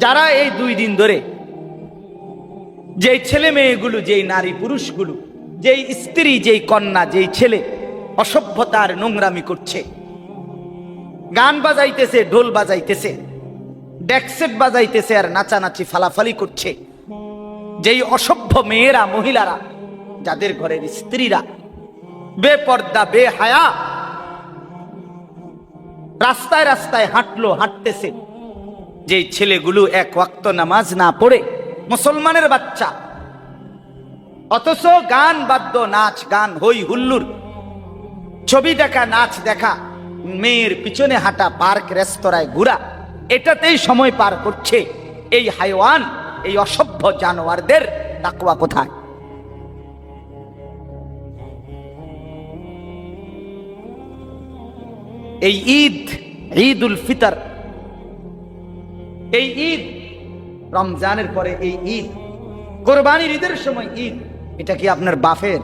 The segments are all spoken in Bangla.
যারা এই 2 দিন ধরে যেই ছেলে মেয়েগুলো, যেই নারী পুরুষগুলো, যেই স্ত্রী, যেই কন্যা, যেই ছেলে অসভ্যতার নোংরামি করছে, গান বাজাইতেছে, ঢোল বাজাইতেছে, ডেকসেট বাজাইতেছে আর নাচানাচি ফালাফালি করছে, যেই অসভ্য মেয়েরা, মহিলারা, যাদের ঘরের স্ত্রীরা বেপর্দা বেহায়া রাস্তায় রাস্তায় হাঁটতেছে, যেই ছেলেগুলো 1 ওয়াক্ত নামাজ না পড়ে মুসলমানের বাচ্চা, অথচ গান বাদ্য, নাচ গান, হই হুল্লুর, ছবি দেখা, নাচ দেখা, মেয়ের পিছনে হাঁটা, পার্ক রেস্তোরাঁয় ঘোরা, এটাতেই সময় পার করছে। এই হাইওয়ান, এই অসভ্য জানোয়ারদের তাকওয়া কোথায়? এই ঈদ, ঈদুল ফিতর, এই ঈদ রমজানের পরে এই ঈদ, কোরবানির ঈদের সময় ঈদ, এটা কি আপনার বাপের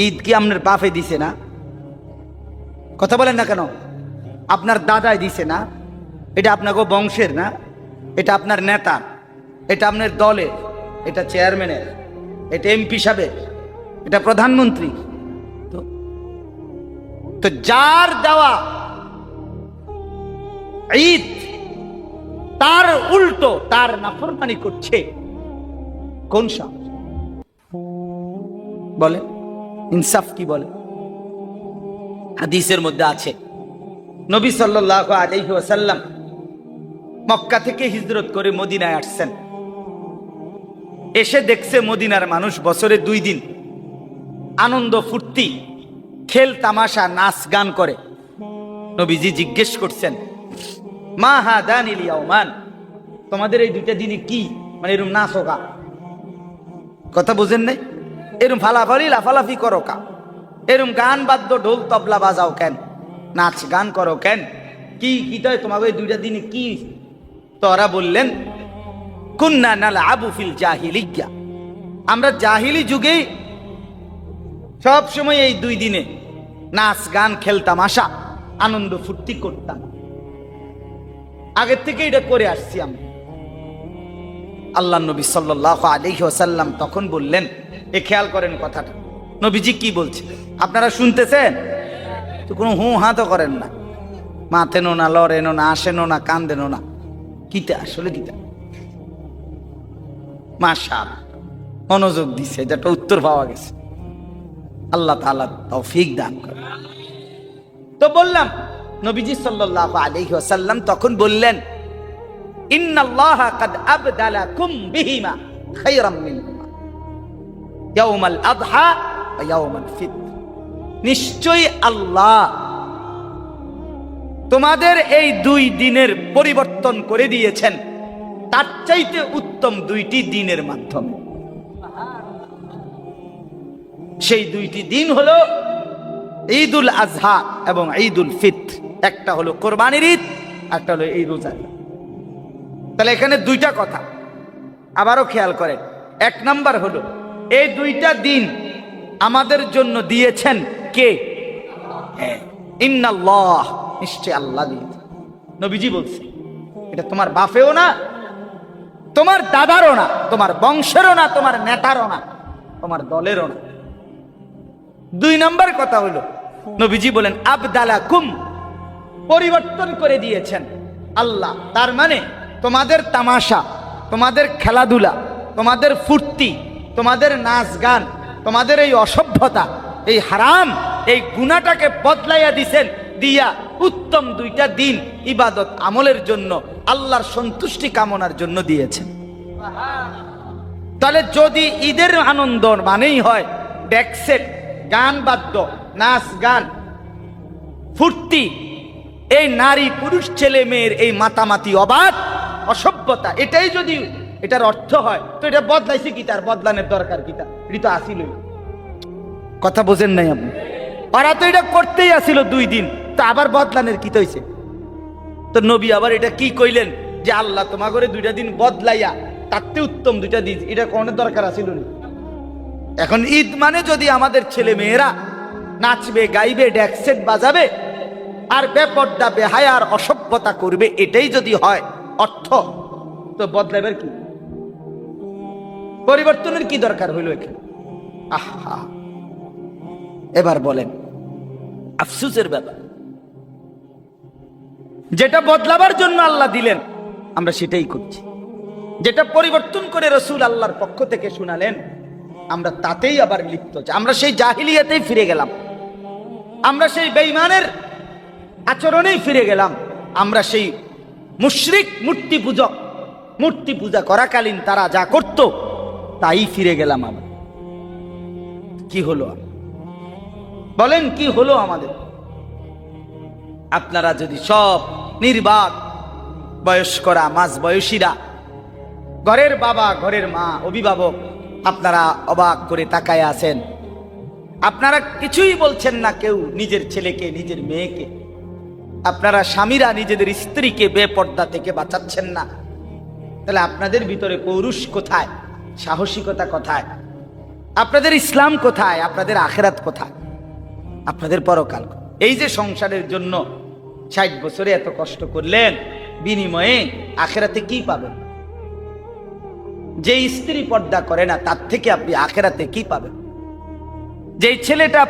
ঈদ? কি আপনার বাপে দিছে না? কথা বলেন না কেন? আপনার দাদাই দিছে না? এটা আপনাকে বংশের না? এটা আপনার নেতা, এটা আপনার দলের, এটা চেয়ারম্যানের, এটা এমপি সাহেবের, এটা প্রধানমন্ত্রী। তো যার দেওয়া ঈদ, তার উল্টো তার নাফরমানি করছে কোন সাহস? বলে ইনসাফ কি বলে? হাদিসের মধ্যে আছে, নবী সাল্লাল্লাহু আলাইহি ওয়াসাল্লাম মক্কা থেকে হিজরত করে মদিনায় আসছেন। এসে দেখছে মদিনার মানুষ বছরে 2 দিন আনন্দ ফুর্তি, খেল তামাশা, নাচ গান করে। নবীজি জিজ্ঞেস করছেন, মা হাদানিল ইয়াওমান, তোমাদের এই 2টা দিনে কি, মানে এরকম নাচ হোকা? কথা বুঝেন নাই? এরকম ফালাফালি লাফালাফি করো কা? এরকম গান বাদ্য ঢোল তবলা বাজাও কেন? নাচ গান করো কেন? কি কি তাই তোমাকে এই 2টা দিনে কি? তো ওরা বললেন, কুন্না নালআবু ফিল জাহিলিয়্যা, আমরা জাহিলি যুগে সব সময় এই 2 দিনে নাচ গান, খেলতাম, আশা, আনন্দ ফুর্তি করতাম, আগের থেকে এটা করে আসছি আমরা। আল্লাহ নবী সাল্লাল্লাহু আলাইহি ওয়াসাল্লাম তখন বললেন, এ খেয়াল করেন কথাটা, নবীজি কি বলছে আপনারা শুনতেছেন? তো কোনো হু হা তো করেন না, মাথেনো না, লড়েনো না, আসেনো না, কান্দেনো না, কিতা আসলে কিতা? মাশাআল্লাহ, মনোযোগ দিছে, যেটা উত্তর পাওয়া গেছে। আল্লাহ তাআলা তৌফিক দান করেন। তো বললাম, নবীজি সাল্লাল্লাহু আলাইহি ওয়াসাল্লাম তখন বললেন, ইন্নাল্লাহা কাদ আবদালাকুম বিহিমা খায়রাম মিনহুমা ইয়াউমাল আযহা ওয়া ইয়াউমাল ফিতর, নিশ্চয়ই আল্লাহ তোমাদের এই 2 দিনের পরিবর্তন করে দিয়েছেন তার চাইতে উত্তম 2টি দিনের মাধ্যমে। সেই 2টি দিন হলো ঈদুল আজহা এবং ঈদুল ফিতর। একটা হলো কোরবানির ঈদ, একটা হলো এই রোজা। তাহলে এখানে 2টা কথা আবারও খেয়াল করেন। 1 নাম্বার হলো, এই 2টা দিন আমাদের জন্য দিয়েছেন কে? ইন্নাল্লাহ, নিশ্চয় আল্লাহ দিয়েছেন। নবীজি বলছে, এটা তোমার বাপেও না, তোমার দাদারও না, তোমার বংশেরও না, তোমার নেতারও না, তোমার দলেরও না। 2 নাম্বার কথা হলো, নবীজি বলেন আবদালাকুম, পরিবর্তন করে দিয়েছেন আল্লাহ। তার মানে তোমাদের তামাশা, তোমাদের খেলাধুলা, তোমাদের ফুর্তি, তোমাদের নাচ গান, তোমাদের এই অসভ্যতা, এই হারাম, এই গুনাহটাকে বদলাইয়া দিছেন, দিয়া উত্তম 2টা দিন ইবাদত আমলের জন্য, আল্লাহর সন্তুষ্টি কামনার জন্য দিয়েছেন। তাহলে যদি ঈদের আনন্দ মানেই হয় ডেকসেট, গান বাদ্য, নাচ গান, ফুর্তি, এই নারী পুরুষ ছেলে মেয়ের এই মাতামাতি, অবাধ অসভ্যতা, এটাই যদি এটার অর্থ হয়, তো এটা বদলাইছে কি? তার বদলানোর দরকার কি? এটা তো আসিল। কথা বোঝেন নাই আপনি? ওরা তো এটা করতেই আসিল 2 দিন, তো আবার বদলানোর কি হয়েছে? তো নবী আবার এটা কি কইলেন যে আল্লাহ তোমার করে 2টা দিন বদলাইয়া তাতে উত্তম 2টা দিন, এটা কোনো দরকার আসিল না? এখন ঈদ মানে যদি আমাদের ছেলে মেয়েরা নাচবে, গাইবে, ডেকসেট বাজাবে আর বেপর্দা বেহায়ার অসভ্যতা করবে, এটাই যদি হয়, অর্থ, তো বদলাইবার কি, পরিবর্তনের কি দরকার হইল এখানে? আহা, এবার বলেন, আফসোসের ব্যাপার, যেটা বদলাবার জন্য আল্লাহ দিলেন আমরা সেটাই করছি, যেটা পরিবর্তন করে রসুল আল্লাহর পক্ষ থেকে শুনালেন আমরা তাতেই আবার লিপ্ত। আমরা সেই জাহিলিয়াতেই ফিরে গেলাম, আমরা সেই বেঈমানের আচরণেই ফিরে গেলাম, আমরা সেই মুশরিক মূর্তি পূজা করাকালীন তারা যা করত তাই ফিরে গেলাম। আমরা কি হলো, বলেন কি হলো আমাদের? আপনারা যদি সব নির্বাক বয়স্করা, মাঝ বয়সীরা, ঘরের বাবা ঘরের মা, অভিভাবক, আপনারা অবাক করে তাকায় আছেন, আপনারা কিছুই বলছেন না কেউ নিজের ছেলেকে, নিজের মেয়েকে, আপনারা স্বামীরা নিজেদের স্ত্রীকে বেপর্দা থেকে বাঁচাচ্ছেন না, তাহলে আপনাদের ভিতরে পৌরুষ কোথায়, সাহসিকতা কোথায়, আপনাদের ইসলাম কোথায়, আপনাদের আখেরাত কোথায়, আপনাদের পরকাল? এই যে সংসারের জন্য 60 বছরে এত কষ্ট করলেন, বিনিময়ে আখেরাতে কি পাবেন? যে স্ত্রী পর্দা করে না তার থেকে আপনি আখেরাতে কি পাবেন? যেই ছেলেটা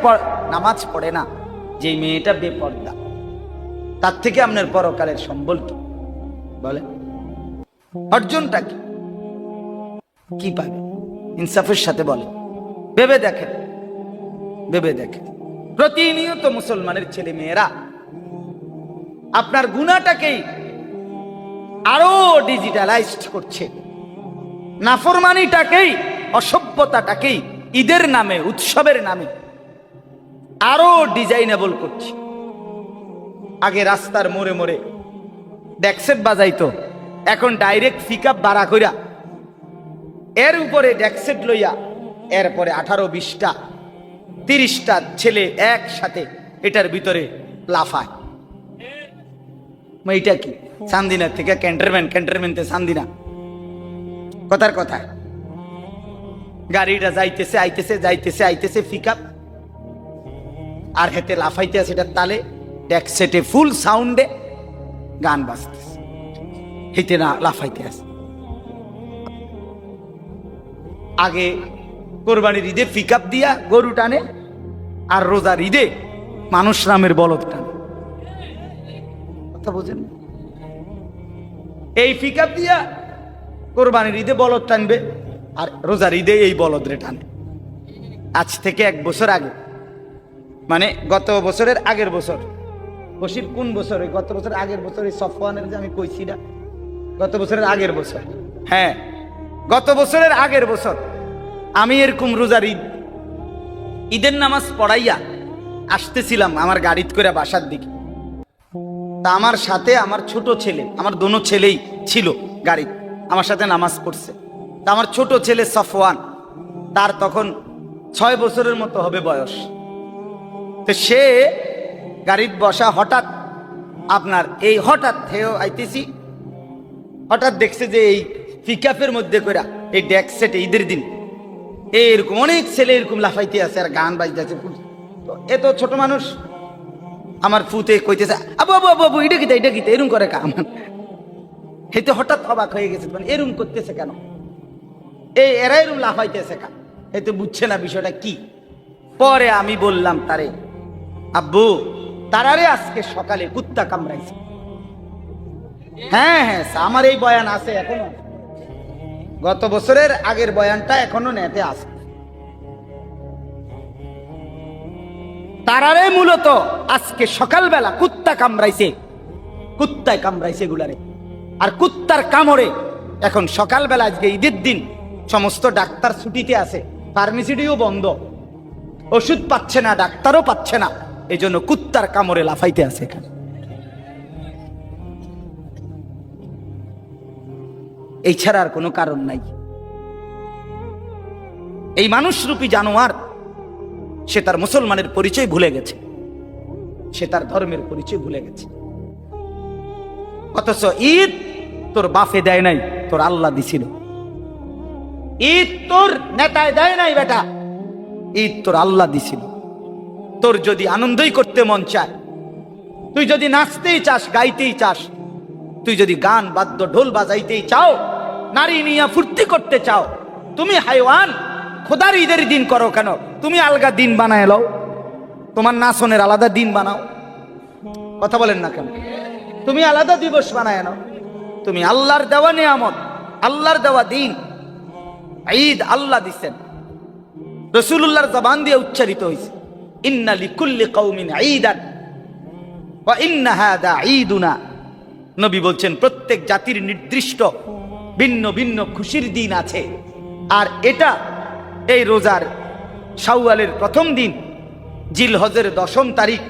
নামাজ পড়ে না, যেই মেয়েটা বেপর্দা, তার থেকে আপনার পরকালের সম্বল কি? বলে অর্জনটা কি? কি পাবে? ইনসাফের সাথে বলে, ভেবে দেখেন, ভেবে দেখেন। প্রতিনিয়ত মুসলমানের ছেলে মেয়েরা আপনার গুনাহটাকেই আরো ডিজিটালাইজড করছে, নাফরমানিটাকেই, অসভ্যতাটাকেই ঈদের নামে, উৎসবের নামে আরো ডিজাইনেবল করছে। আগে রাস্তার মোড়ে মোড়ে ডেক্সেট বাজাইতো, এখন ডাইরেক্ট পিকআপ ভাড়া কইরা এর উপরে ডেক্সেট লইয়া এরপরে 18-20টা 30টা ছেলে একসাথে এটার ভিতরে লাফায়। এইটা কি? চান্দিনা থেকে ক্যান্টনমেন্টে চান্দিনা, কথার কথায় গাড়িটা যাইতেছে আইতেছে, যাইতেছে আইতেছে, পিকআপ আর হেতে লাফাইতে আছে এটার তালে, ডেক্সেটে ফুল সাউন্ডে গান বাজতেছে, হেতে না লাফাইতে আছে। আগে কোরবানির ঈদে পিকআপ দিয়া গরু টানে, আর রোজার ঈদে মানুষ নামের বলদ টানে। কথা বোঝেন? এই পিকআপ দিয়া কোরবানির ঈদে বলদ টানবে, আর রোজার ঈদে এই বলদ রে টানে। আজ থেকে 1 বছর আগে, মানে গত বছরের আগের বছর, বসির কোন বছর? ওই গত বছর আগের বছর, এই সফওয়ানের যে আমি কইছি না, গত বছরের আগের বছর, হ্যাঁ গত বছরের আগের বছর আমি এরকম রোজার ঈদের নামাজ পড়াইয়া আসতেছিলাম আমার গাড়িতে করে বাসার দিকে। তা আমার সাথে আমার ছোট ছেলে, আমার দোনো ছেলেই ছিল গাড়ি, আমার সাথে নামাজ পড়ছে। তা আমার ছোট ছেলে সফওয়ান, তার তখন 6 বছরের মতো হবে বয়স। তো সে গাড়িতে বসা, হঠাৎ আপনার এই হঠাৎ হেও আইতেছি, হঠাৎ দেখছে যে এই পিকআপের মধ্যে করে এই ডেক্সেটে ঈদের দিন এরকম অনেক ছেলে এরকম লাফাইতে আছে আর গান বাজতেছে। এত ছোট মানুষ, আমার ফুতে কইতেছে আবু আবু আবু এটা কিতা এরকম করে কাম। হেতে হঠাৎ অবাক হয়ে গেছে, মানে এরকম করতেছে কেন, এরা এরকম লাফাইতেছে কেন, হেতে বুঝছে না বিষয়টা কি। পরে আমি বললাম তারে, আব্বু তারারে আজকে সকালে কুত্তা কামড়াইছে। হ্যাঁ হ্যাঁ, আমার এই বয়ান আছে এখনো, গত বছরের আগের বয়ানটা এখনো নেটে আছে। তারারে মূলত আজকে সকালবেলা কুত্তা কামড়াইছে, কুত্তায় কামড়াইছে গুলারে। আর কুত্তার কামড়ে এখন সকালবেলা, আজকে ঈদের দিন, সমস্ত ডাক্তার ছুটিতে আছে, ফার্মেসিটিও বন্ধ, ওষুধ পাচ্ছে না, ডাক্তারও পাচ্ছে না, এই জন্য কুত্তার কামড়ে লাফাইতে আছে এখানে। এই ছাড়া আর কোনো কারণ নাই। এই মানুষরূপী জানোয়ার সে তার মুসলমানের পরিচয় ভুলে গেছে, সে তার ধর্মের পরিচয় ভুলে গেছে। অথচ ঈদ তোর বাপে দেয় নাই, তোর আল্লাহ দিছিল। ঈদ তোর নেতায় দেয় নাই বেটা, ঈদ তোর আল্লাহ দিছিল। তোর যদি আনন্দই করতে মন চায়, তুই যদি নাচতেই চাস, গাইতেই চাস, তুই যদি গান বাদ্য ঢোল বাজাইতেই চাও, নারী নিয়ে ফুর্তি করতে চাও, তুমি হাইওয়ান, খোদার ঈদের দিন করো কেন? তুমি আলগা দিন বানায় লও, তোমার নাচনের আলাদা দিন বানাও। কথা বলেন না কেন? তুমি আলাদা দিবস বানায় নাও। তুমি আল্লাহর দেওয়া নিয়ামত, আল্লাহর দেওয়া দিন, ঈদ আল্লাহ দিচ্ছেন, রাসূলুল্লাহর জবান দিয়ে উচ্চারিত হয়েছে, ইন্না লিকুল্লি কওমিন ঈদান ওয়া ইন্না হাদা ঈদুনা। নবী বলছেন প্রত্যেক জাতির নির্দিষ্ট ভিন্ন ভিন্ন খুশির দিন আছে, আর এটা এই রোজার শাওয়ালের প্রথম দিন, জিলহজের 10ম তারিখ।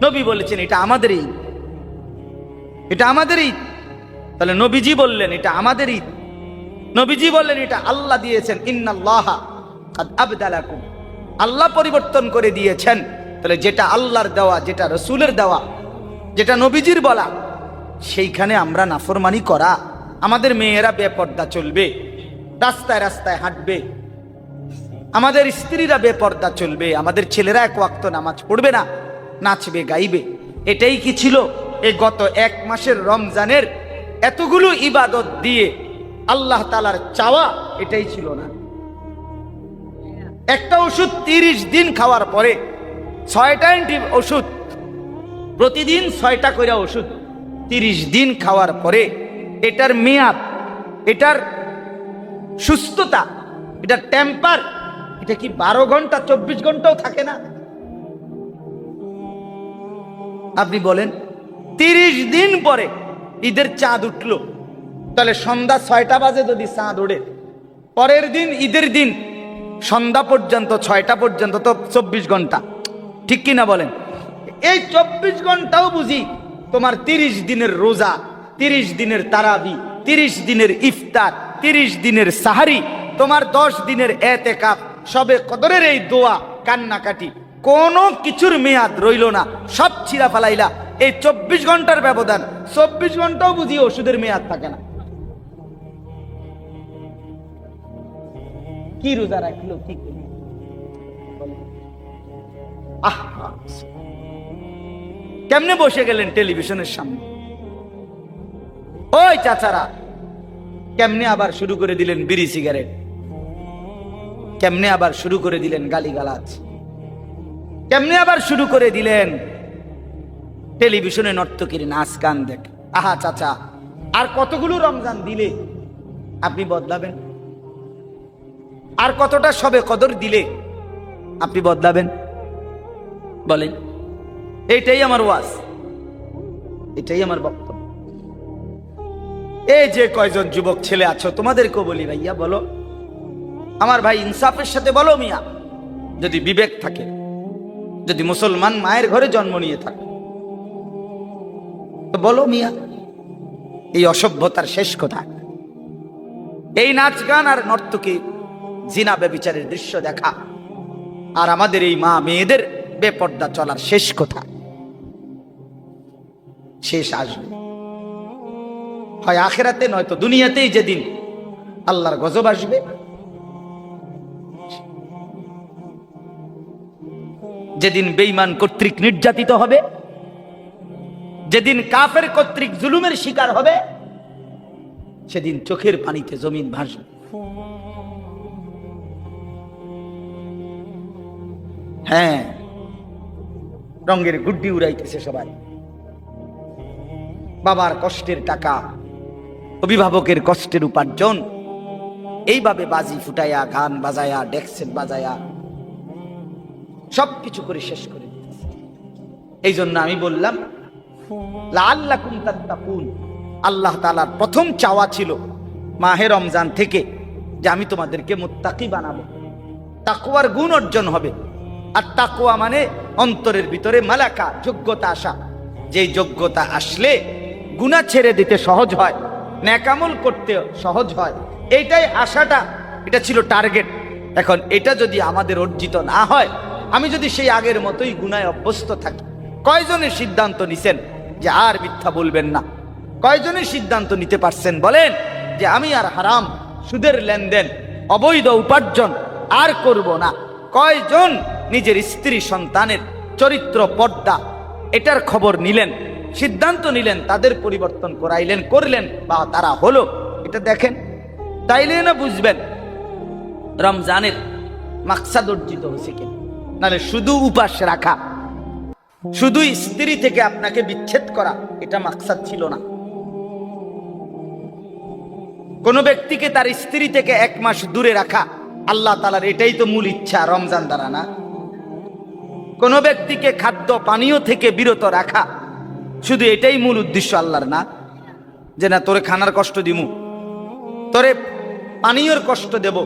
নবী বলেছেন এটা আমাদের ঈদ, এটা আমাদের ঈদ। তাহলে নবীজি বললেন এটা আমাদের ঈদ, নবীজি বললেন এটা আল্লাহ দিয়েছেন, ইন্নাল্লাহা কাদ আবদালাকুম, আল্লাহ পরিবর্তন করে দিয়েছেন। তাহলে যেটা আল্লাহর দেওয়া, যেটা রসুলের দেওয়া, যেটা নবীজির বলা, সেইখানে আমরা নাফরমানি করা, আমাদের মেয়েরা বেপর্দা চলবে, রাস্তায় রাস্তায় হাঁটবে, আমাদের স্ত্রীরা বেপর্দা চলবে, আমাদের ছেলেরা এক ওয়াক্ত নামাজ পড়বে না, নাচবে গাইবে, এটাই কি ছিল এই গত 1 মাসের রমজানের এতগুলো ইবাদত দিয়ে আল্লাহ তাআলার চাওয়া? এটাই ছিল না। একটা ওষুধ 30 দিন খাওয়ার পরে 6টা ওষুধ, প্রতিদিন 6টা করে ওষুধ 30 দিন খাওয়ার পরে এটার মেয়াদ, এটার সুস্থতা, এটার টেম্পার, এটা কি 12 ঘন্টা 24 ঘন্টাও থাকে না? আপনি বলেন 30 দিন পরে ঈদের চাঁদ উঠলো, তাহলে সন্ধ্যা 6টা বাজে যদি চাঁদ ওঠে, পরের দিন ঈদের দিন সন্ধ্যা পর্যন্ত 6টা পর্যন্ত তো 24 ঘন্টা, ঠিক কি না বলেন? এই 24 ঘন্টাও বুঝি তোমার 30 দিনের রোজা, 30 দিনের তারাবি, 30 দিনের ইফতার, 30 দিনের সাহারি, তোমার 10 দিনের এতেকাফ, সবে কদরের এই দোয়া, কান্নাকাটি, কোনো কিছুর মেয়াদ রইল না, সব ছিঁড়া ফেলাইলা। এই 24 ঘন্টার ব্যবধান, 24 ঘন্টাও বুঝি ওষুধের মেয়াদ থাকে না। কি রোজা রাখলো, কি কেমনে বসে গেলেন টেলিভিশনের সামনে? ওই চাচারা কেমনে আবার শুরু করে দিলেন বিড়ি সিগারেট, কেমনে আবার শুরু করে দিলেন গালিগালাজ, কেমনে আবার শুরু করে দিলেন টেলিভিশনে নর্তকীর নাচ গান দেখ। আহা চাচা, আর কতগুলো রমজান দিলে আপনি বদলাবেন? আর কতটা সবে কদর দিলে আপনি বদলাবেন? বলেন। এইটাই আমার ওয়াজ, এটাই আমার বক্তব্য। এই যে কয়জন যুবক ছেলে আছো, তোমাদেরকেও বলি ভাইয়া, বলো আমার ভাই, ইনসাফের সাথে বলো মিয়া, যদি বিবেক থাকে, যদি মুসলমান মায়ের ঘরে জন্ম নিয়ে থাকে, তো বলো মিয়া, এই অসভ্যতার শেষ কথা, এই নাচ গান আর নর্তকী, জিনা ব্যভিচারের দৃশ্য দেখা, আর আমাদের এই মা মেয়েদের বেপর্দা চলার শেষ কথা, শেষ আসবে হয় আখিরাতে, নয়তো দুনিয়াতেই। যেদিন আল্লাহর গজব আসবে, যেদিন বেঈমান কর্তৃক নির্যাতিত হবে, যেদিন কাফের কর্তৃক জুলুমের শিকার হবে, সেদিন চোখের পানিতে জমিন ভাসবে। হ্যাঁ, রঙের গুড্ডি উড়াইতেছে সবাই, বাবার কষ্টের টাকা, অভিভাবকের কষ্টের উপার্জন, এইভাবে বাজি ফুটাইয়া, গান বাজায়া, ডেক্সেট বাজায়া সবকিছু করে শেষ করে দিতেছে। এই জন্য আমি বললাম লাআল্লাকুম তাত্তাকুন, আল্লাহ তাআলার প্রথম চাওয়া ছিল মাহে রমজান থেকে যে আমি তোমাদেরকে মুত্তাকি বানাবো, তাকওয়ার গুণ অর্জন হবে। আর তাকওয়া মানে অন্তরের ভিতরে মালাকা, যোগ্যতা আসা, যে যোগ্যতা আসলে গুনাহ ছেড়ে দিতে সহজ হয়, নেকামল করতে সহজ হয়, এইটাই আশাটা, এটা ছিল টার্গেট। এখন এটা যদি আমাদের অর্জিত না হয়, আমি যদি সেই আগের মতোই গুনায় অভ্যস্ত থাকি, কয়জনের সিদ্ধান্ত নিছেন যে আর মিথ্যা বলবেন না? কয়জনের সিদ্ধান্ত নিতে পারছেন বলেন যে আমি আর হারাম, সুদের লেনদেন, অবৈধ উপার্জন আর করব না? কয়জন নিজের স্ত্রী সন্তানের চরিত্র, পর্দা, এটার খবর নিলেন? সিদ্ধান্ত নিলেন, তাদের পরিবর্তন করাইলেন, করলেন, বা তারা হলো। এটা দেখেন, তাইলে না বুঝবেন রমজানের মাকসাদ অর্জিত হয়েছে কিনা। নাহলে শুধু উপাস রাখা, শুধু স্ত্রী থেকে আপনাকে বিচ্ছেদ করা, এটা মাকসাদ ছিল না। কোন ব্যক্তিকে তার স্ত্রী থেকে 1 মাস দূরে রাখা আল্লাহ তাআলার এটাই তো মূল ইচ্ছা রমজান দ্বারা, না? কোন ব্যক্তিকে খাদ্য পানীয় থেকে বিরত রাখা শুধু এটাই মূল উদ্দেশ্য আল্লাহর, না? যে না তোরে খানার কষ্ট দিমু, তোরে পানীয়র কষ্ট দেব,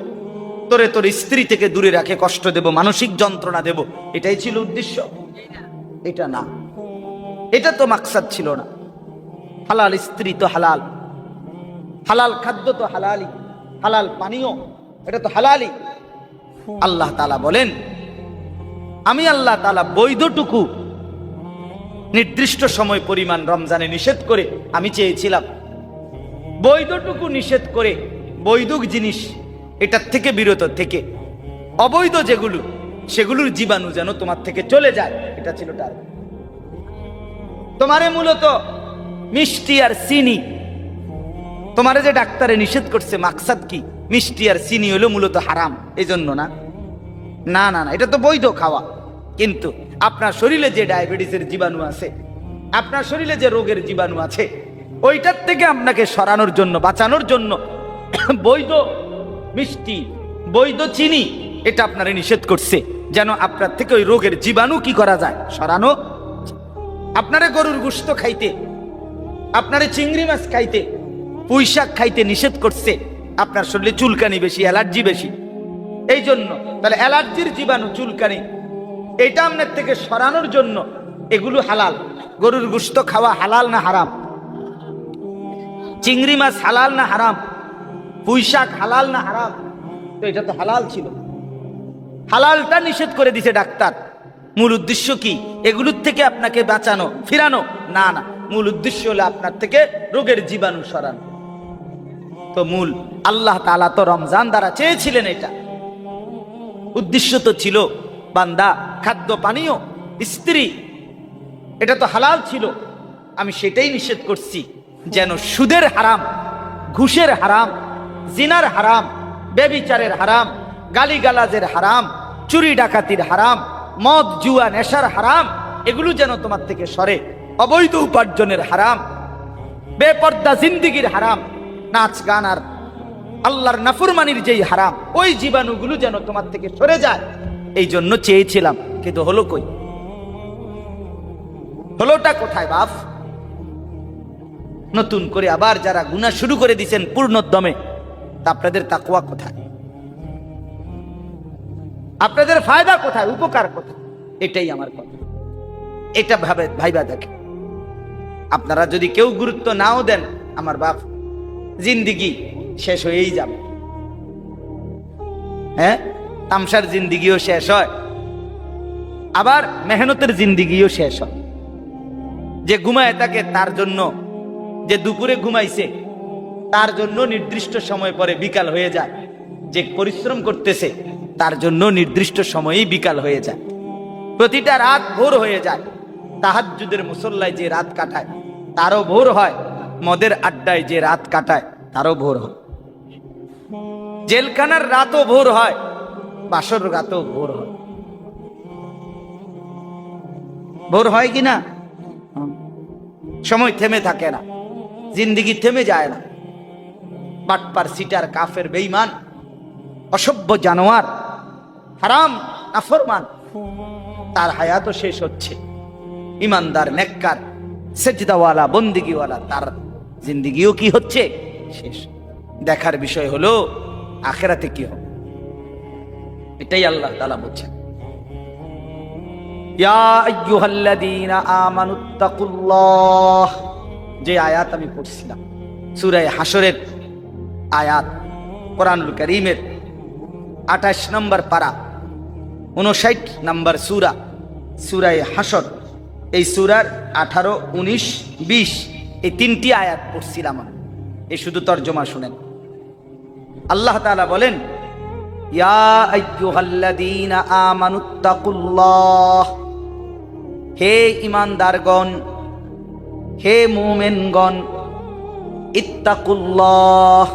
তোরে তোর স্ত্রী থেকে দূরে রাখে কষ্ট দেব, মানসিক যন্ত্রণা দেব, এটাই ছিল উদ্দেশ্য? এটা না, এটা তো মাকসাদ ছিল না। হালাল স্ত্রী তো হালাল, হালাল খাদ্য তো হালালি, হালাল পানীয় এটা তো হালালি। আল্লাহ তাআলা বলেন, আমি আল্লাহ তাআলা বৈধটুকু নির্দিষ্ট সময় পরিমাণ রমজানে নিষেধ করে আমি চেয়েছিলাম বৈধটুকু নিষেধ করে বৈধ জিনিস এটার থেকে বিরত থেকে অবৈধ যেগুলো সেগুলোর জীবাণু যেন তোমার থেকে চলে যায়, এটা ছিল টার্গেট। তোমারে মূলত মিষ্টি আর চিনি, তোমারে যে ডাক্তারে নিষেধ করছে মাকসাদ কি? মিষ্টি আর চিনি হলো মূলত হারাম, এই জন্য না? না না না, এটা তো বৈধ খাওয়া, কিন্তু আপনার শরীরে যে ডায়াবেটিসের জীবাণু আছে, আপনার শরীরে যে রোগের জীবাণু আছে, ওইটার থেকে আপনাকে সরানোর জন্য, বাঁচানোর জন্য বৈধ মিষ্টি, বৈধ চিনি এটা আপনারে নিষেধ করছে, যেন আপনার থেকে ওই রোগের জীবাণু কি করা যায়, সরানো। আপনারে গরুর গোশত খাইতে, আপনারে চিংড়ি মাছ খাইতে, পুঁই শাক খাইতে নিষেধ করছে, আপনার শরীরে চুলকানি বেশি, অ্যালার্জি বেশি, এই জন্য। তাহলে অ্যালার্জির জীবাণু, চুলকানি, এটা আপনার থেকে সরানোর জন্য এগুলো হালাল। গরুর গোশত খাওয়া হালাল না হারাম? চিংড়ি মাছ হালাল না হারাম? পুঁই শাক হালাল না হারাম? তো এটা তো হালাল ছিল, হালালটা নিষেধ করে দিছে ডাক্তার। মূল উদ্দেশ্য কি? এগুলোর থেকে আপনাকে বাঁচানো, ফিরানো? না না, মূল উদ্দেশ্য হলো আপনার থেকে রোগের জীবাণু সরানো। তো মূল আল্লাহ তাআলা তো রমজান দ্বারা চেয়েছিলেন, এটা উদ্দেশ্য তো ছিল বান্দা খাদ্য পানীয় স্ত্রী এটা তো হালাল ছিল, আমি সেটাই নিষেধ করছি যেন সুদের হারাম, ঘুষের হারাম, জিনার হারাম, ব্যভিচারের হারাম, গালিগালাজের হারাম, চুরি ডাকাতির হারাম, মদ জুয়া নেশার হারাম, এগুলো যেন তোমার থেকে সরে। অবৈধ উপার্জনের হারাম, বেপর্দা জিন্দিগির হারাম, নাচ গান আর আল্লাহর নাফরমানির যেই হারাম, ওই জীবাণুগুলো যেন তোমার থেকে সরে যায়, এই জন্য চেয়েছিলাম। কিন্তু হলো কই? হলোটা কোথায় বাপ? নতুন করে আবার যারা গুনাহ শুরু করে দিয়েছেন পূর্ণোদ্যমে, তা আপনাদের তাকওয়া কোথায়? আপনাদের ফায়দা কোথায়? উপকার কোথায়? এটাই আমার কথা। এটা ভাইবা দেখে, আপনারা যদি কেউ গুরুত্ব নাও দেন, আমার বাপ জিন্দিগি শেষ হয়েই যাবে। হ্যাঁ, তামসার জিন্দিগিও শেষ হয়, আবার মেহনতের জিন্দিগিও শেষ হয়। যে ঘুমায় থাকে তার জন্য, যে দুপুরে ঘুমাইছে তার জন্য নির্দিষ্ট সময় পরে বিকাল হয়ে যায়, যে পরিশ্রম করতেছে তার জন্য নির্দিষ্ট সময়েই বিকাল হয়ে যায়, প্রতিটা রাত ভোর হয়ে যায়। তাহাজ্জুদের মুসল্লায় যে রাত কাটায় তারও ভোর হয়, মদের আড্ডায় যে রাত কাটায় তারও ভোর হয়, জেলখানার রাতও ভোর হয়, বাসর রাতও ভোর হয়। ভোর হয় কিনা? সময় থেমে থাকে না, জিন্দিগি থেমে যায় না। বাটপার, সিটার, কাফের, বেঈমান, অসভ্য জানোয়ার, হারাম নাফরমান, তার হায়াতও শেষ হচ্ছে। ইমানদার, নেককার, সেজদাওয়ালা, বন্দিগিওয়ালা, তার জিন্দিগিও কি হচ্ছে? শেষ। দেখার বিষয় হলো আখিরাতে কি হবে, এটাই আল্লাহ তাআলা বলছেন। ইয়া আইয়ুহাল্লাযীনা আমানুত্তাকুল্লাহ, যে আয়াত আমি পড়ছিলাম সূরা হাশরের আয়াত, কোরআনুল কারীমের 28 নম্বর পারা, 59 নম্বর সূরা, সূরা হাশর। এই সূরার 18, 19, 20 এই 3টি আয়াত পড়ছিলাম। এই শুধু তরজমা শুনেন। আল্লাহ তাআলা বলেন, ইয়া আইয়ুহাল্লাযীনা আমানুত্তাকুল্লাহ, হে ঈমানদারগণ, হে মুমিনগণ, ইত্তাকুল্লাহ,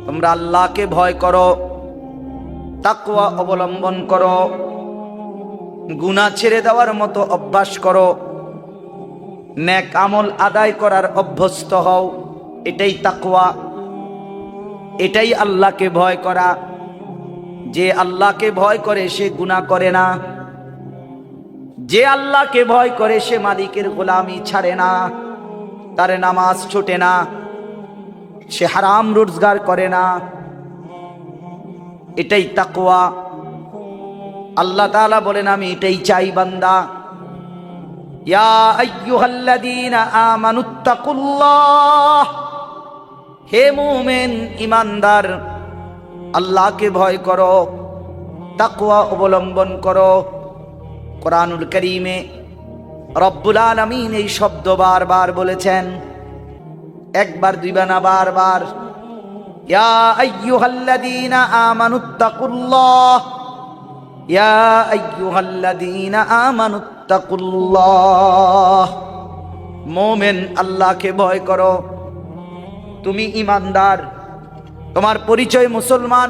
তোমরা আল্লাহকে ভয় করো, তাকওয়া অবলম্বন করো, গুনাহ ছেড়ে দেওয়ার মতো অভ্যাস করো, নেক আমল আদায় করার অভ্যস্ত হও। এটাই তাকওয়া, এটাই আল্লাহকে ভয় করা। যে আল্লাহকে ভয় করে সে গুনাহ করে না, যে আল্লাহকে ভয় করে সে মালিকের গোলামি ছাড়ে না, তার নামাজ ছুটে না, সে হারাম রোজগার করে না। এটাই তাকওয়া। আল্লাহ তাআলা বলেন, আমি এটাই চাই বান্দা। ইয়া আইয়ুহাল্লাযীনা আমানুত্তাকুল্লাহ, হে মুমিন ঈমানদার, আল্লাহকে ভয় করো, তাকওয়া অবলম্বন করো। কোরআনুল কারীমে রব্বুল আলামিন এই শব্দ বারবার বলেছেন, একবার দুইবার না, বারবার। ইয়া আইয়ুহাল্লাযীনা আমানুত্তাকুল্লাহ, ইয়া আইয়ুহাল্লাযীনা আমানুত্তাকুল্লাহ। মুমিন, আল্লাহকে ভয় করো। তুমি ঈমানদার, তোমার পরিচয় মুসলমান,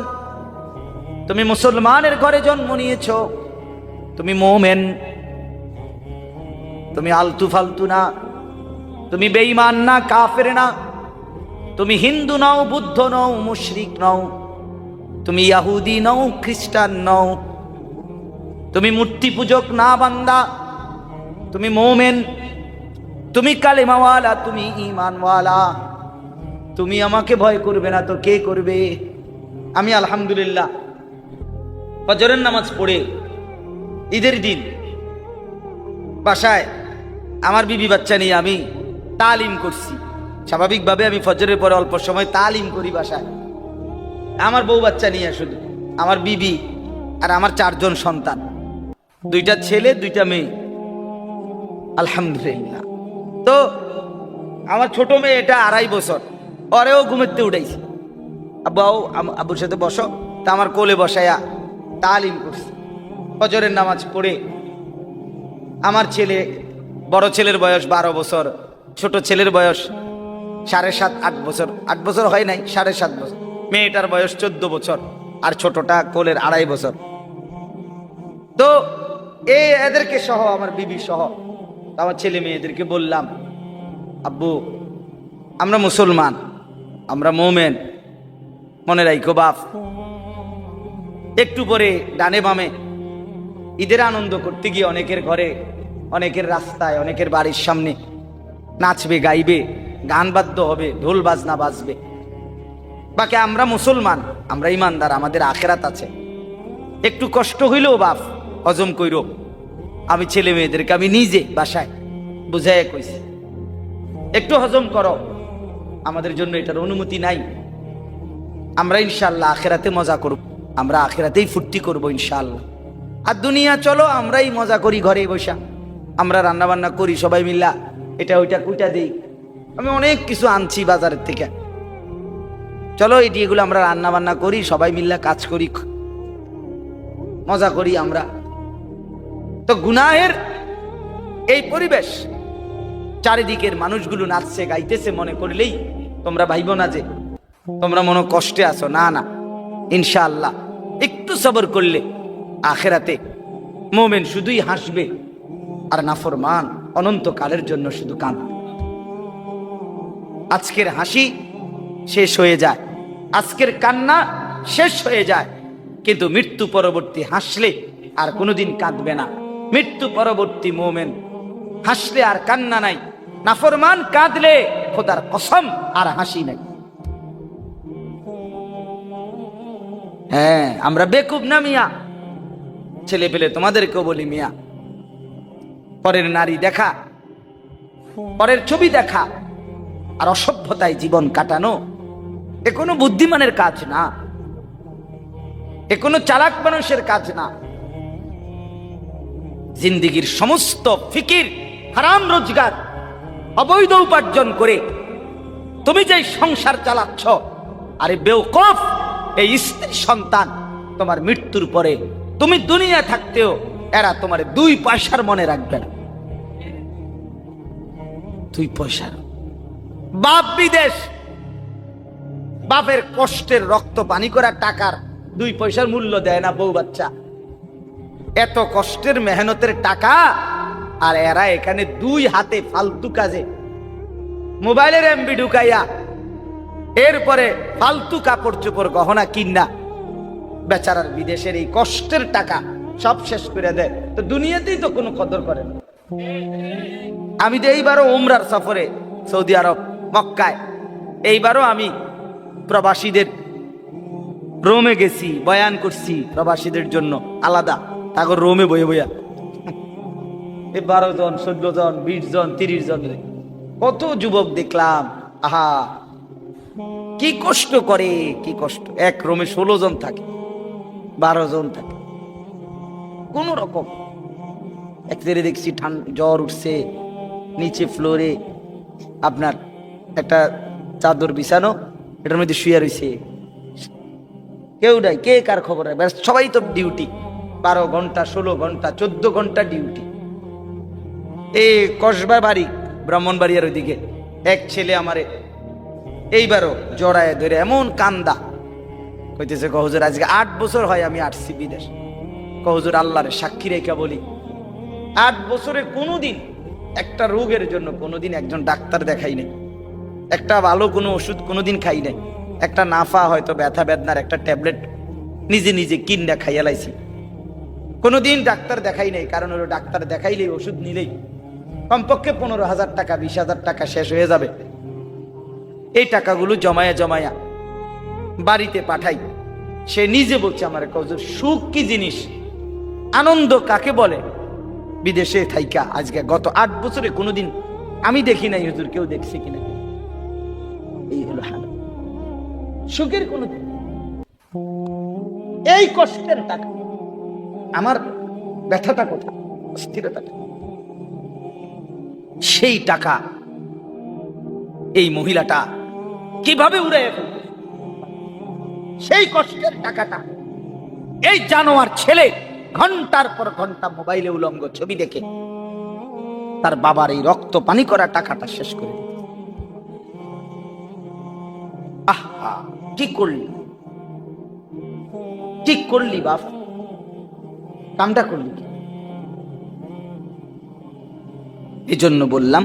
তুমি মুসলমানের ঘরে জন্ম নিয়েছো, তুমি মুমিন, তুমি আলতু ফালতু না, তুমি বেঈমান না, কাফের না, তুমি হিন্দু নও, বুদ্ধ নও, মুশরিক নও, তুমি ইহুদি নও, খ্রিস্টান নও, তুমি মূর্তি পূজক না বান্দা, তুমি মুমিন, তুমি কালেমাওয়ালা, তুমি ঈমানওয়ালা। তুমি আমাকে ভয় করবে না তো কে করবে? আমি আলহামদুলিল্লাহ ফজরের নামাজ পড়ে ঈদের দিন বাসায় আমার বিবি বাচ্চা নিয়ে আমি তালিম করছি। স্বাভাবিকভাবে আমি ফজরের পরে অল্প সময় তালিম করি বাসায়, আমার বউ বাচ্চা নিয়ে, শুধু আমার বিবি আর আমার 4 জন সন্তান, 2টা ছেলে 2টা মেয়ে, আলহামদুলিল্লাহ। তো আমার ছোট মেয়ে, এটা 2.5 বছর, ওরেও ঘুমেতে উঠাইছি, আব্বু আব্বুর সাথে বসো, তা আমার কোলে বসায়া তালিম করছি। ফজরের নামাজ পড়ে আমার ছেলে, বড় ছেলের বয়স 12 বছর, ছোট ছেলের বয়স 7.5 8 বছর, 8 বছর হয় নাই, 7.5 বছর। মেয়েটার বয়স 14 বছর, আর ছোটটা কোলের 2.5 বছর। তো এদেরকে সহ, আমার বিবি সহ, আমার ছেলে মেয়েদেরকে বললাম, আব্বু আমরা মুসলমান, আমরা মুমিন, মনে রাখো বাপ। একটু পরে ডানে বামে ঈদের আনন্দ করতে গিয়ে অনেকের ঘরে, অনেকের রাস্তায়, অনেকের বাড়ির সামনে নাচবে, গাইবে, গান বাদ্য হবে, ঢোল বাজনা বাজবে। বাকি আমরা মুসলমান, আমরা ঈমানদার, আমাদের আখিরাত আছে। একটু কষ্ট হইলেও বাপ হজম কইরো। আমি ছেলে মেয়েদেরকে আমি নিজে বাসায় বুঝাইয়া কইছি, একটু হজম করো, আমাদের জন্য এটার অনুমতি নাই। আমরা ইনশাআল্লাহ আখিরাতে মজা করব, আমরা আখিরাতেই ফুর্তি করব ইনশাআল্লাহ। আর দুনিয়া চলো আমরাই মজা করি ঘরে বসা, আমরা রান্না বান্না করি সবাই মিল্লা, এটা ওইটা কুইটা দিই। আমি অনেক কিছু আনছি বাজারের থেকে, চলো এগুলো আমরা রান্না বান্না করি, সবাই মিল্লা কাজ করি, মজা করি আমরা। তো গুনাহের এই পরিবেশ, চারিদিকের মানুষগুলো নাচছে গাইতেছে, মনে করলেই তোমরা ভাইবো না যে তোমরা মনে কষ্টে আছো, না না, ইনশাআল্লাহ একটু সবর করলে আখিরাতে মুমিন শুধুই হাসবে, আর নাফরমান অনন্তকালের জন্য শুধু কাঁদবে। আজকের হাসি শেষ হয়ে যায়, আজকের কান্না শেষ হয়ে যায়, কিন্তু মৃত্যু পরবর্তী হাসলে আর কোনোদিন কাঁদবে না। মৃত্যু পরবর্তী মুমিন হাসলে আর কান্না নাই, নাফরমান কাঁদলে খোদার কসম আর হাসি নাই। হ্যাঁ, আমরা বেকুব না মিয়া, ছেলে পেলে তোমাদেরকেও বলি মিয়া, পরের নারী দেখা, পরের ছবি দেখা আর অসভ্যতায় জীবন কাটানো, এ কোনো বুদ্ধিমানের কাজ না, এ কোনো চালাক মানুষের কাজ না। জিন্দিগির সমস্ত ফিকির হারাম রোজগার, অবৈধ উপার্জন করে তুমি যে সংসার চালাচ্ছ, আরে বেওকফ, এই স্ত্রী সন্তান তোমার মৃত্যুর পরে, তুমি দুনিয়া থাকতেও এরা তোমার 2 পয়সার মনে রাখবে না। 2 পয়সার। বাপ বিদেশ, বাপের কষ্টের রক্ত পানি করা টাকার 2 পয়সার মূল্য দেয় না বউ বাচ্চা। এত কষ্টের মেহনতের টাকা, আর এরা এখানে 2 হাতে ফালতু কাজে মোবাইলের এমবি ঢুকাইয়া এরপরে ফালতু কাপড় চোপড় গহনা কিনা বেচারার বিদেশের এই কষ্টের টাকা সব শেষ করে দেয়। তো দুনিয়াতেই তো কোনো কদর করে না। আমি তো এইবারও উমরার সফরে সৌদি আরব মক্কায়, এইবারও আমি প্রবাসীদের রোমে গেছি, বয়ান করছি প্রবাসীদের জন্য আলাদা, তারপর রোমে বয়ে বইয়া 12 জন 14 জন 20 জন 30 জন কত যুবক দেখলাম। আহা কি কষ্ট করে, কি কষ্ট। এক রুমে 16 জন থাকে, 12 জন থাকে, কোন রকম। একদিকে দেখছি জ্বর উঠছে, নিচে ফ্লোরে আপনার একটা চাদর বিছানো, এটার মধ্যে শুয়ে রয়েছে, কেউ নাই, কে কার খবর নাই, সবাই তো ডিউটি, 12 ঘন্টা 16 ঘন্টা 14 ঘন্টা ডিউটি। এই কসবা বাড়ি ব্রাহ্মণবাড়িয়ার ওইদিকে এক ছেলে আমারে এইবারও জড়ায় ধরে এমন কান্দা, কইতেছে কহুজুর আজকে 8 বছর হয় আমি আসছি বিদেশ। কহুজুর আল্লাহরে সাক্ষী রেখা বলি, 8 বছরে কোনোদিন একটা রোগের জন্য কোনোদিন একজন ডাক্তার দেখাই নাই, একটা ভালো কোনো ওষুধ কোনোদিন খাই নাই, একটা নাফা হয়তো ব্যথা বেদনার একটা ট্যাবলেট নিজে নিজে কিনা খাইয়া লাইছি, কোনোদিন ডাক্তার দেখাই নাই। কারণ হলো ডাক্তার দেখাইলেই ওষুধ নিলেই কমপক্ষে 15,000 টাকা 20,000 টাকা শেষ হয়ে যাবে। এই টাকাগুলো জমায়া জমায়া বাড়িতে পাঠাই। সে নিজে বলছে আমার কহুজুর সুখ কি জিনিস, আনন্দ কাকে বলে, বিদেশে থাইকা আজকে গত 8 বছরে কোনোদিন আমি দেখি নাই, হুজুর কেউ দেখছে কিনা। এই হলো হাল সুখের কোন দিন। এই কষ্টের টাকা, আমার ব্যথাটা কোথায়, অস্থিরতাটা, সেই টাকা এই মহিলাটা কিভাবে উড়ে ফেলবে, সেই কষ্টের টাকাটা এই জানোয়ার ছেলে ঘন্টার পর ঘন্টা মোবাইলে উলঙ্গ ছবি দেখে তার বাবার এই রক্ত পানি করা টাকাটা শেষ করে দিত। আহা ঠিক করলি, ঠিক করলি বাপ, কামটা করলি। এই জন্য বললাম,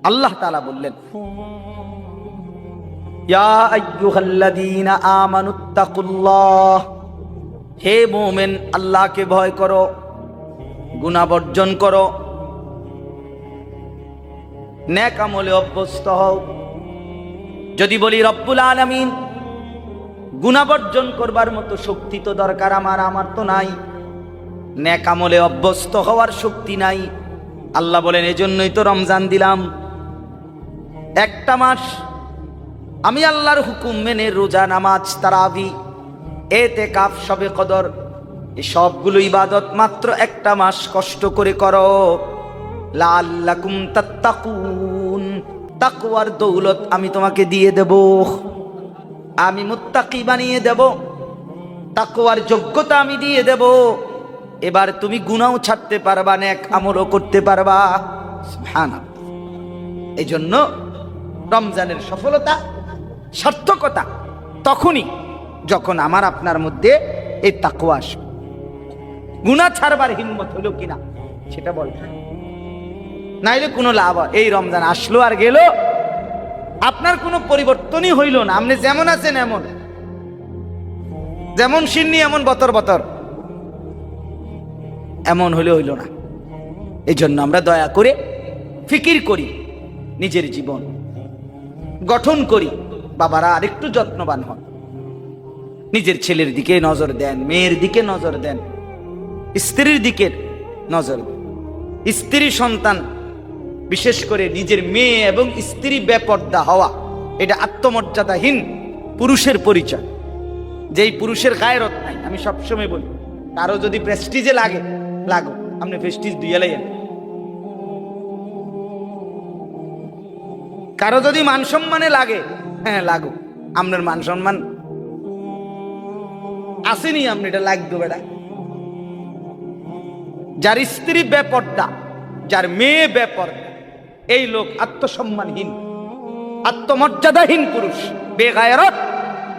আল্লাহ তাআলা বললেন ইয়া আইয়ুহাল্লাযীনা আমানুত্তাকুল্লাহ, হে মুমিন আল্লাহকে ভয় করো, গুনাহ বর্জন করো, নেক আমলে অভ্যস্ত হও। যদি বলি রব্বুল আলামিন, গুনাহ বর্জন করবার মতো শক্তি তো দরকার আমার তো নাই, নেক আমলে অভ্যস্ত হওয়ার শক্তি নাই। আল্লাহ বলেন এজন্যই তো রমজান দিলাম, একটা মাস আমি আল্লাহর হুকুম মেনে রোজা নামাজ তারাবি এতেকাফ শবে কদর এই সবগুলো ইবাদত মাত্র একটা মাস কষ্ট করে করো, লাআল্লাকুম তাত্তাকুন, তাকওয়ার দৌলত আমি তোমাকে দিয়ে দেব, আমি মুত্তাকি বানিয়ে দেব, তাকওয়ার যোগ্যতা আমি দিয়ে দেব। এবার তুমি গুনাহও ছাড়তে পারবা, নেক আমলও করতে পারবা। সুবহানাল্লাহ। এই জন্য রমজানের সফলতা সার্থকতা তখনই যখন আমার আপনার মধ্যে এই তাকওয়া আসবে। গুনাহ ছাড়বার হিম্মত হলো কিনা সেটা বলবে, নাইলে কোনো লাভ। এই রমজান আসলো আর গেল, আপনার কোনো পরিবর্তনই হইল না, আপনি যেমন আছেন এমন, যেমন সিন্নি এমন বতর বতর, এমন হলে হইল না। এই জন্য আমরা দয়া করে ফিকির করি, নিজের জীবন গঠন করি। বাবারা আরেকটু যত্নবান হন, নিজের ছেলের দিকে নজর দেন, মেয়ের দিকে নজর দেন, স্ত্রীর দিকে নজর দেন। স্ত্রী সন্তান, বিশেষ করে নিজের মেয়ে এবং স্ত্রী বেপর্দা হওয়া, এটা আত্মমর্যাদাহীন পুরুষের পরিচয়। যেই পুরুষের গায়রত নাই, আমি সবসময় বলি, কারো যদি প্রেস্টিজে লাগে লাগো, আপনি প্রেস্টিজ দিয়ে লাইয়েন। কারো যদি মান সম্মানে লাগে, হ্যাঁ লাগো, আপনার মান সম্মান আসেনি, আপনি এটা লাগবে বেড়া। যার স্ত্রী বেপর্দা, যার মেয়ে বেপর্দা, এই লোক আত্মসম্মানহীন, আত্মমর্যাদাহীন পুরুষ, বেগায়রত,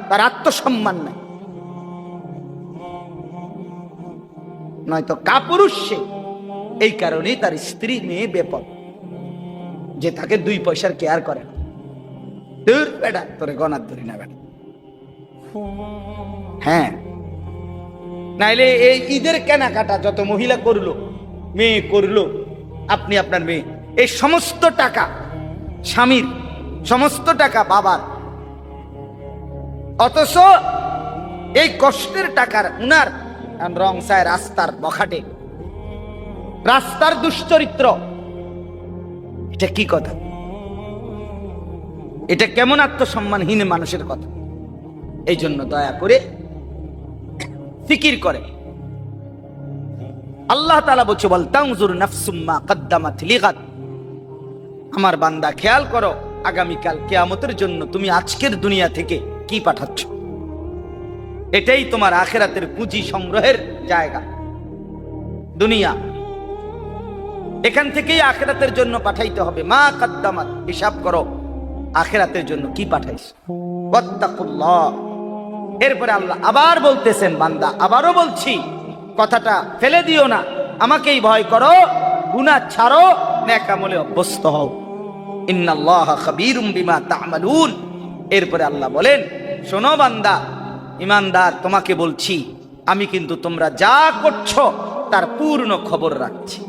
তার আত্মসম্মান নাই, নয়তো কাপুরুষ সে। এই কারণেই তার স্ত্রী মেয়ে বেপর, যে তাকে 2 পয়সার কেয়ার করে না। দূর বেটা, তোরে গনার ধরি না বেটা। হ্যাঁ, নাইলে এই ঈদের কেনাকাটা যত মহিলা করলো, মেয়ে করলো, আপনি আপনার মেয়ে, এই সমস্ত টাকা স্বামীর, সমস্ত টাকা বাবার, অথচ এই কষ্টের টাকার উনার রং চায় রাস্তার বখাটে, রাস্তার দুশ্চরিত্র। এটা কি কথা? এটা কেমন আত্মসম্মানহীন মানুষের কথা? এই জন্য দয়া করে ফিকির করে। আল্লাহ তাআলা বলছে, বল তানজুর নাফসুম মা কদ্দামাত লিগাদ। আমার বান্দা, খেয়াল করো আগামীকাল কিয়ামতের জন্য তুমি আজকের দুনিয়া থেকে কি পাঠাচ্ছ। এটাই তোমার আখিরাতের পুঁজি সংগ্রহের জায়গা। দুনিয়া, এখান থেকেই আখিরাতের জন্য পাঠাইতে হবে। মা কদ্দামাত, হিসাব করো আখিরাতের জন্য কি পাঠাইছ। ওয়াত্তাকুল্লাহ। এরপরে আল্লাহ আবার বলতেছেন, বান্দা আবারও বলছি, কথাটা ফেলে দিও না, আমাকেই ভয় করো, গুনাহ ছাড়ো, নেক আমলে অভ্যস্ত হও। ইন্নাল্লাহা খাবীরুম বিমা তা'মালুন। এরপরে আল্লাহ বলেন, শোনো বান্দা ইমানদার, তোমাকে বলছি আমি কিন্তু তোমরা যা করছো তার পূর্ণ খবর রাখছি।